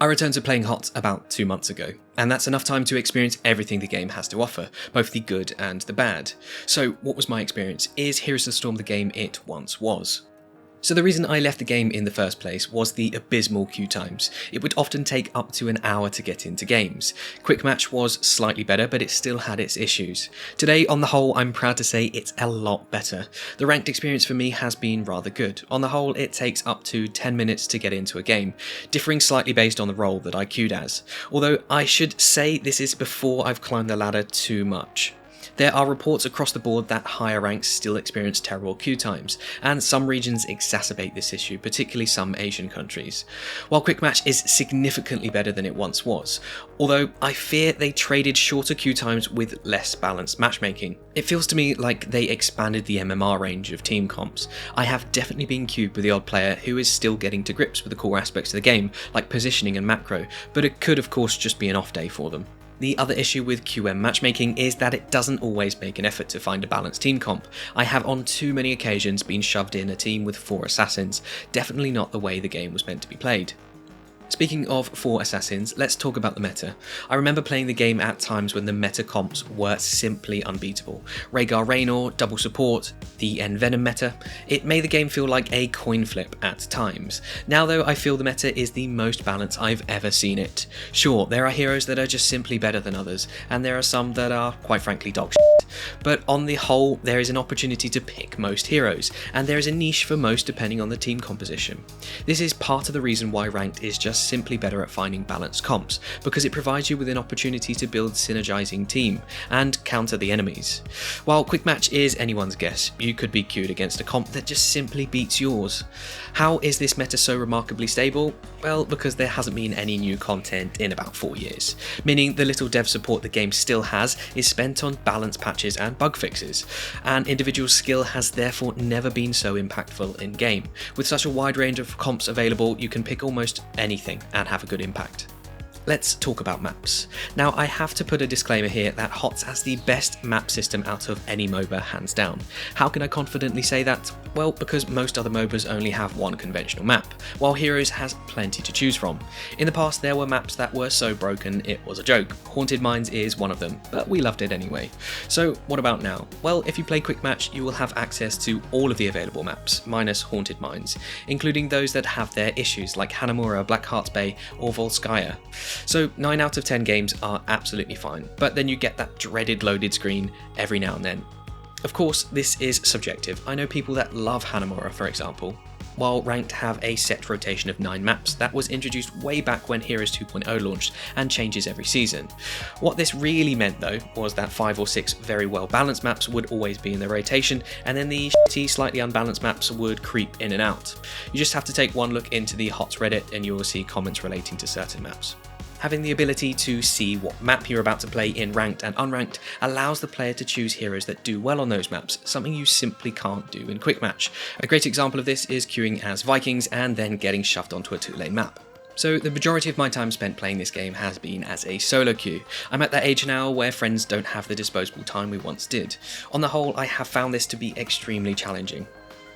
I returned to playing HOT about 2 months ago, and that's enough time to experience everything the game has to offer, both the good and the bad. So what was my experience? Is Heroes of the Storm the game it once was? So the reason I left the game in the first place was the abysmal queue times. It would often take up to an hour to get into games. Quick Match was slightly better, but it still had its issues. Today, on the whole, I'm proud to say it's a lot better. The ranked experience for me has been rather good. On the whole, it takes up to 10 minutes to get into a game, differing slightly based on the role that I queued as. Although I should say this is before I've climbed the ladder too much. There are reports across the board that higher ranks still experience terrible queue times, and some regions exacerbate this issue, particularly some Asian countries. While Quick Match is significantly better than it once was, although I fear they traded shorter queue times with less balanced matchmaking. It feels to me like they expanded the MMR range of team comps. I have definitely been queued with the odd player who is still getting to grips with the core aspects of the game, like positioning and macro, but it could of course just be an off day for them. The other issue with QM matchmaking is that it doesn't always make an effort to find a balanced team comp. I have on too many occasions been shoved in a team with 4 assassins, definitely not the way the game was meant to be played. Speaking of 4 assassins, let's talk about the meta. I remember playing the game at times when the meta comps were simply unbeatable. Rhaegar Raynor, double support, the Envenom meta. It made the game feel like a coin flip at times. Now though, I feel the meta is the most balanced I've ever seen it. Sure, there are heroes that are just simply better than others, and there are some that are quite frankly dog shit. But on the whole, there is an opportunity to pick most heroes, and there is a niche for most depending on the team composition. This is part of the reason why Ranked is just simply better at finding balanced comps, because it provides you with an opportunity to build synergizing team and counter the enemies. While Quick Match is anyone's guess, you could be queued against a comp that just simply beats yours. How is this meta so remarkably stable? Well, because there hasn't been any new content in about 4 years, meaning the little dev support the game still has is spent on balance patches and bug fixes. An individual skill has therefore never been so impactful in game. With such a wide range of comps available, you can pick almost anything and have a good impact. Let's talk about maps. Now I have to put a disclaimer here that HOTS has the best map system out of any MOBA hands down. How can I confidently say that? Well, because most other MOBAs only have one conventional map, while Heroes has plenty to choose from. In the past there were maps that were so broken it was a joke. Haunted Mines is one of them, but we loved it anyway. So what about now? Well, if you play Quick Match you will have access to all of the available maps, minus Haunted Mines, including those that have their issues like Hanamura, Blackheart's Bay or Volskaya. So 9 out of 10 games are absolutely fine, but then you get that dreaded loaded screen every now and then. Of course, this is subjective. I know people that love Hanamura, for example, while Ranked have a set rotation of 9 maps that was introduced way back when Heroes 2.0 launched and changes every season. What this really meant though was that 5 or 6 very well balanced maps would always be in the rotation, and then the shitty, slightly unbalanced maps would creep in and out. You just have to take one look into the HOTS Reddit and you will see comments relating to certain maps. Having the ability to see what map you're about to play in Ranked and Unranked allows the player to choose heroes that do well on those maps, something you simply can't do in Quick Match. A great example of this is queuing as Vikings and then getting shoved onto a 2-lane map. So the majority of my time spent playing this game has been as a solo queue. I'm at that age now where friends don't have the disposable time we once did. On the whole, I have found this to be extremely challenging.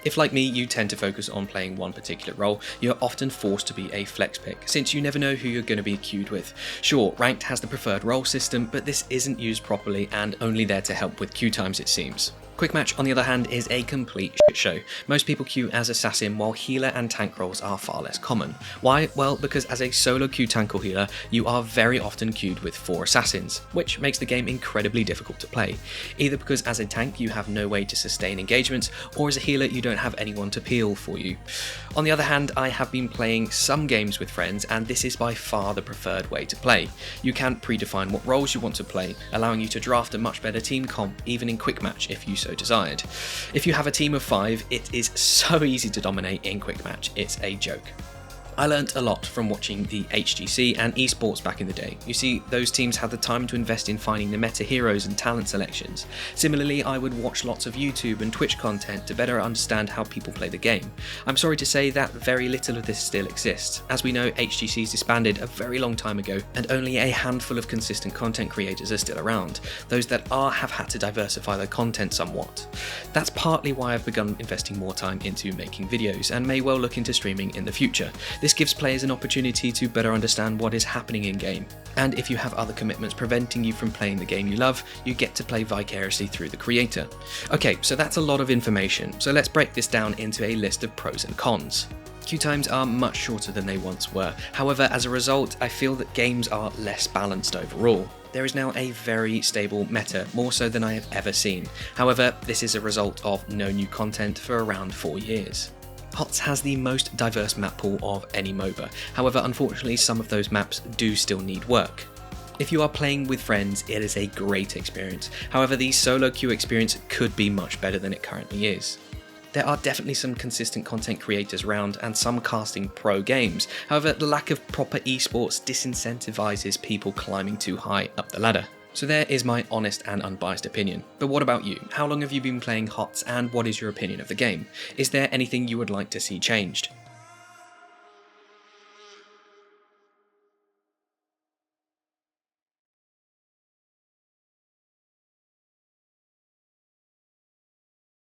If like me you tend to focus on playing one particular role, you're often forced to be a flex pick, since you never know who you're going to be queued with. Sure, Ranked has the preferred role system, but this isn't used properly and only there to help with queue times it seems. Quick Match, on the other hand, is a complete shit show. Most people queue as assassin, while healer and tank roles are far less common. Why? Well, because as a solo queue tank or healer, you are very often queued with 4 assassins, which makes the game incredibly difficult to play. Either because as a tank you have no way to sustain engagements, or as a healer you don't have anyone to peel for you. On the other hand, I have been playing some games with friends, and this is by far the preferred way to play. You can predefine what roles you want to play, allowing you to draft a much better team comp even in Quick Match if you so desired. If you have a team of 5, it is so easy to dominate in Quick Match, it's a joke. I learnt a lot from watching the HGC and esports back in the day. You see, those teams had the time to invest in finding the meta heroes and talent selections. Similarly, I would watch lots of YouTube and Twitch content to better understand how people play the game. I'm sorry to say that very little of this still exists. As we know, HGC's disbanded a very long time ago, and only a handful of consistent content creators are still around. Those that are have had to diversify their content somewhat. That's partly why I've begun investing more time into making videos, and may well look into streaming in the future. This gives players an opportunity to better understand what is happening in-game, and if you have other commitments preventing you from playing the game you love, you get to play vicariously through the creator. Okay, so that's a lot of information, so let's break this down into a list of pros and cons. Queue times are much shorter than they once were, however as a result I feel that games are less balanced overall. There is now a very stable meta, more so than I have ever seen. However, this is a result of no new content for around 4 years. HOTS has the most diverse map pool of any MOBA, however unfortunately some of those maps do still need work. If you are playing with friends, it is a great experience, however the solo queue experience could be much better than it currently is. There are definitely some consistent content creators around and some casting pro games, however the lack of proper esports disincentivizes people climbing too high up the ladder. So there is my honest and unbiased opinion. But what about you? How long have you been playing HOTS and what is your opinion of the game? Is there anything you would like to see changed?